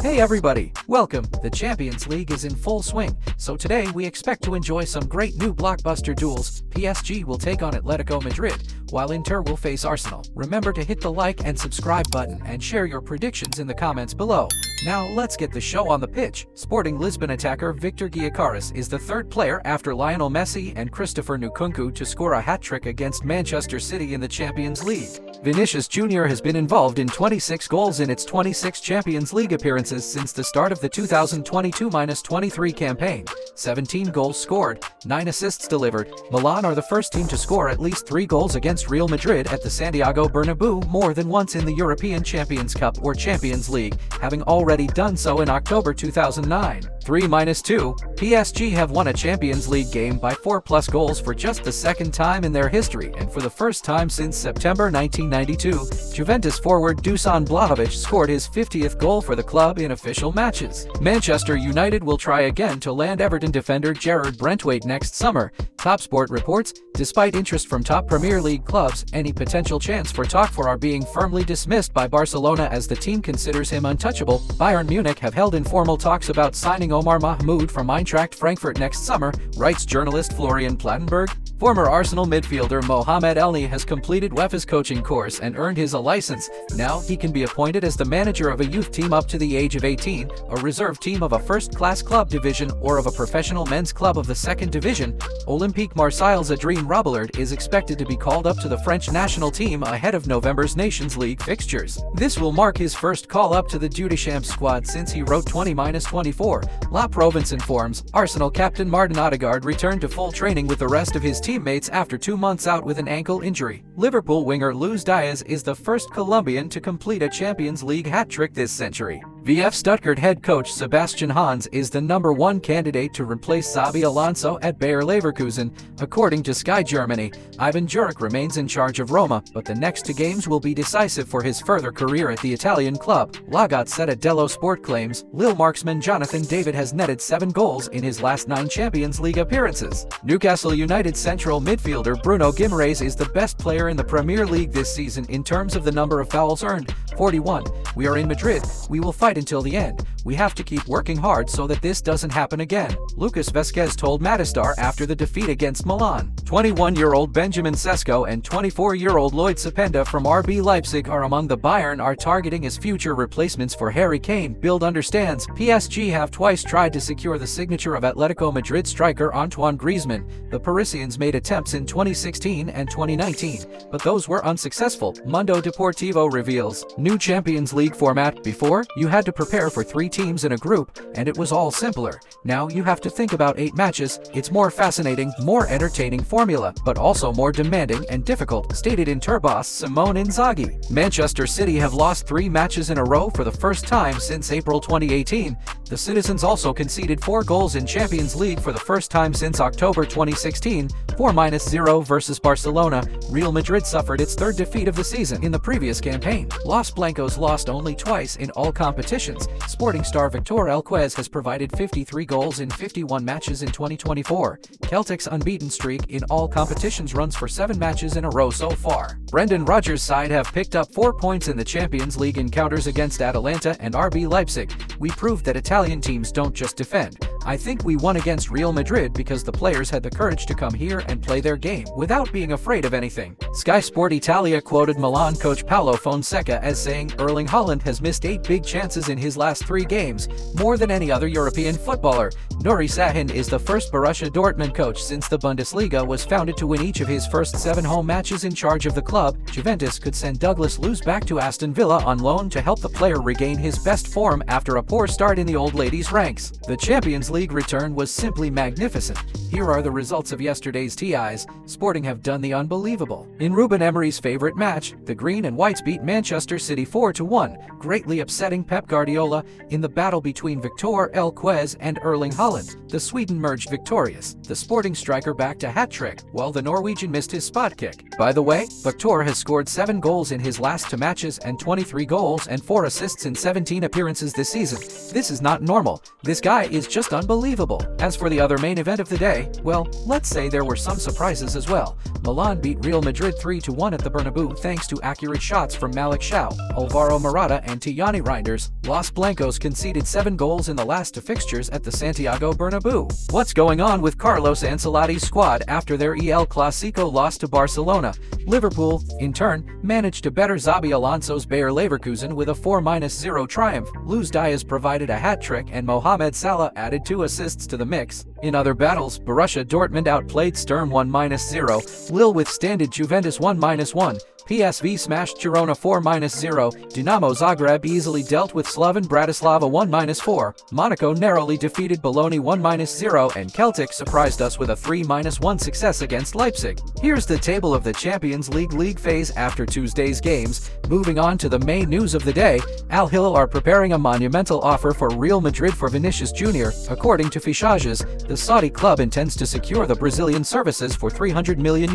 Hey everybody, welcome. The Champions League is in full swing, so today we expect to enjoy some great new blockbuster duels. PSG will take on Atletico Madrid, while Inter will face Arsenal. Remember to hit the like and subscribe button and share your predictions in the comments below. Now let's get the show on the pitch. Sporting Lisbon attacker Victor GYÖKERES is the third player after Lionel Messi and Christopher Nkunku to score a hat-trick against Manchester City in the Champions League. Vinicius Jr. has been involved in 26 goals in its 26 Champions League appearances since the start of the 2022-23 campaign. 17 goals scored, 9 assists delivered. Milan are the first team to score at least 3 goals against Real Madrid at the Santiago Bernabeu more than once in the European Champions Cup or Champions League, having already done so in October 2009. 3-2, PSG have won a Champions League game by 4+ goals for just the second time in their history, and for the first time since September 1992, Juventus forward Dusan Vlahovic scored his 50th goal for the club in official matches. Manchester United will try again to land Everton defender Gerard Brentwaite next summer. TopSport reports, despite interest from top Premier League clubs, any potential chance for Tokfor are being firmly dismissed by Barcelona as the team considers him untouchable. Bayern Munich have held informal talks about signing Omar Mahmoud from Eintracht Frankfurt next summer, writes journalist Florian Plattenberg. Former Arsenal midfielder Mohamed Elneny has completed UEFA's coaching course and earned his license. Now he can be appointed as the manager of a youth team up to the age of 18, a reserve team of a first-class club division, or of a professional men's club of the second division. Olympique Marseille's Adrien Rabillaud is expected to be called up to the French national team ahead of November's Nations League fixtures. This will mark his first call-up to the Jeu de Champs squad since he wrote 20-24. La Provence informs, Arsenal captain Martin Odegaard returned to full training with the rest of his teammates after 2 months out with an ankle injury. Liverpool winger Luis Diaz is the first Colombian to complete a Champions League hat-trick this century. VF Stuttgart head coach Sebastian Hans is the #1 candidate to replace Xabi Alonso at Bayer Leverkusen. According to Sky Germany, Ivan Juric remains in charge of Roma, but the next 2 games will be decisive for his further career at the Italian club. La Gazzetta dello Sport claims, Lille marksman Jonathan David has netted 7 goals in his last 9 Champions League appearances. Newcastle United central midfielder Bruno Guimaraes is the best player in the Premier League this season in terms of the number of fouls earned, 41. We are in Madrid, we will fight until the end. We have to keep working hard so that this doesn't happen again, Lucas Vazquez told Matistar after the defeat against Milan. 21-year-old Benjamin Sesko and 24-year-old Lloyd Cependa from RB Leipzig are among the Bayern are targeting as future replacements for Harry Kane. Bild understands, PSG have twice tried to secure the signature of Atletico Madrid striker Antoine Griezmann. The Parisians made attempts in 2016 and 2019, but those were unsuccessful, Mundo Deportivo reveals. New Champions League format. Before, you had to prepare for 3 teams in a group, and it was all simpler. Now you have to think about 8 matches. It's more fascinating, more entertaining formula, but also more demanding and difficult, stated Inter boss Simone Inzaghi. Manchester City have lost 3 matches in a row for the first time since April 2018. The Citizens also conceded 4 goals in Champions League for the first time since October 2016, 4-0 versus Barcelona. Real Madrid suffered its 3rd defeat of the season in the previous campaign. Los Blancos lost only twice in all competitions. Sporting star Victor Elquez has provided 53 goals in 51 matches in 2024. Celtic's unbeaten streak in all competitions runs for 7 matches in a row so far. Brendan Rodgers' side have picked up 4 points in the Champions League encounters against Atalanta and RB Leipzig. We proved that Italian teams don't just defend. I think we won against Real Madrid because the players had the courage to come here and play their game without being afraid of anything. Sky Sport Italia quoted Milan coach Paulo Fonseca as saying, Erling Haaland has missed 8 big chances in his last 3 games, more than any other European footballer. Nuri Sahin is the first Borussia Dortmund coach since the Bundesliga was founded to win each of his first 7 home matches in charge of the club. Juventus could send Douglas Luiz back to Aston Villa on loan to help the player regain his best form after a poor start in the old ladies' ranks. The Champions League return was simply magnificent. Here are the results of yesterday's TIs. Sporting have done the unbelievable. In Ruben Emery's favorite match, the Green and Whites beat Manchester City 4-1, greatly upsetting Pep Guardiola. In the battle between Victor Elquez and Erling Haaland, the Sweden emerged victorious. The Sporting striker backed a hat-trick, while the Norwegian missed his spot kick. By the way, Victor has scored 7 goals in his last 2 matches and 23 goals and 4 assists in 17 appearances this season. This is not normal. This guy is just unbelievable. As for the other main event of the day, well, let's say there were some surprises as well. Milan beat Real Madrid 3-1 at the Bernabeu thanks to accurate shots from Malik Shaw, Alvaro Morata and Tijani Reinders. Los Blancos conceded 7 goals in the last 2 fixtures at the Santiago Bernabeu. What's going on with Carlos Ancelotti's squad after their El Clasico loss to Barcelona? Liverpool, in turn, managed to better Xabi Alonso's Bayer Leverkusen with a 4-0 triumph. Luis Diaz provided a hat-trick and Mohamed Salah added 2 assists to the mix. In other battles, Borussia Dortmund outplayed Sturm 1-0, Lille withstanded Juventus 1-1, PSV smashed Girona 4-0, Dinamo Zagreb easily dealt with Slovan Bratislava 1-4, Monaco narrowly defeated Bologna 1-0, and Celtic surprised us with a 3-1 success against Leipzig. Here's the table of the Champions League phase after Tuesday's games. Moving on to the main news of the day, Al Hilal are preparing a monumental offer for Real Madrid for Vinicius Jr. According to Fichajes, the Saudi club intends to secure the Brazilian services for €300 million.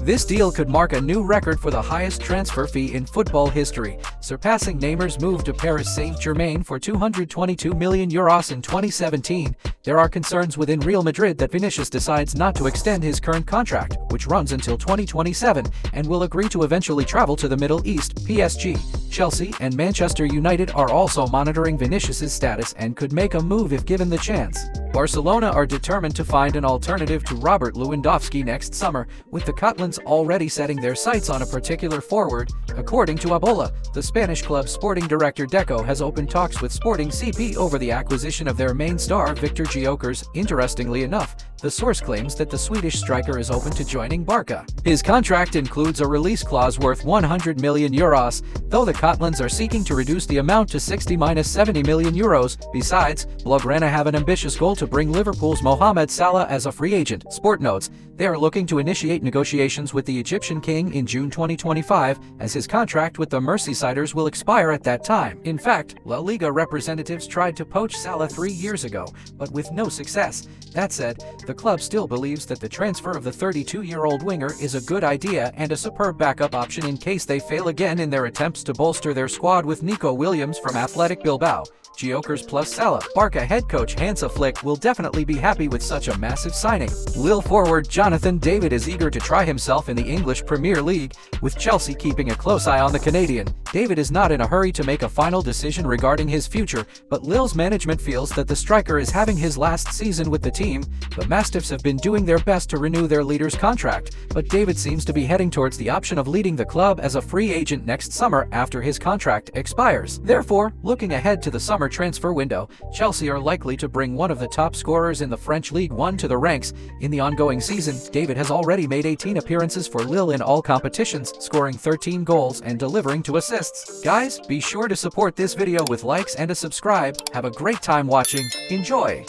This deal could mark a new record for the highest transfer fee in football history, surpassing Neymar's move to Paris Saint-Germain for €222 million in 2017. There are concerns within Real Madrid that Vinicius decides not to extend his current contract, which runs until 2027, and will agree to eventually travel to the Middle East. PSG, Chelsea, and Manchester United are also monitoring Vinicius's status and could make a move if given the chance. Barcelona are determined to find an alternative to Robert Lewandowski next summer, with the Catalans already setting their sights on a particular forward. According to Abola, the Spanish club's sporting director Deco has opened talks with Sporting CP over the acquisition of their main star Victor Gyökeres. Interestingly enough, the source claims that the Swedish striker is open to joining Barca. His contract includes a release clause worth €100 million, though the Catalans are seeking to reduce the amount to 60-70 million euros. Besides, Blaugrana have an ambitious goal to bring Liverpool's Mohamed Salah as a free agent. Sport notes, they are looking to initiate negotiations with the Egyptian king in June 2025, as his contract with the Merseysiders will expire at that time. In fact, La Liga representatives tried to poach Salah 3 years ago, but with no success. That said, the club still believes that the transfer of the 32-year-old winger is a good idea and a superb backup option in case they fail again in their attempts to bolster their squad with Nico Williams from Athletic Bilbao. Gyökeres plus Salah. Barca head coach Hansi Flick will definitely be happy with such a massive signing. Lille forward Jonathan David is eager to try himself in the English Premier League, with Chelsea keeping a close eye on the Canadian. David is not in a hurry to make a final decision regarding his future, but Lille's management feels that the striker is having his last season with the team. The Mastiffs have been doing their best to renew their leader's contract, but David seems to be heading towards the option of leading the club as a free agent next summer after his contract expires. Therefore, looking ahead to the summer transfer window, Chelsea are likely to bring one of the top scorers in the French Ligue 1 to the ranks. In the ongoing season, David has already made 18 appearances for Lille in all competitions, scoring 13 goals and delivering 2 assists. Guys, be sure to support this video with likes and a subscribe. Have a great time watching. Enjoy!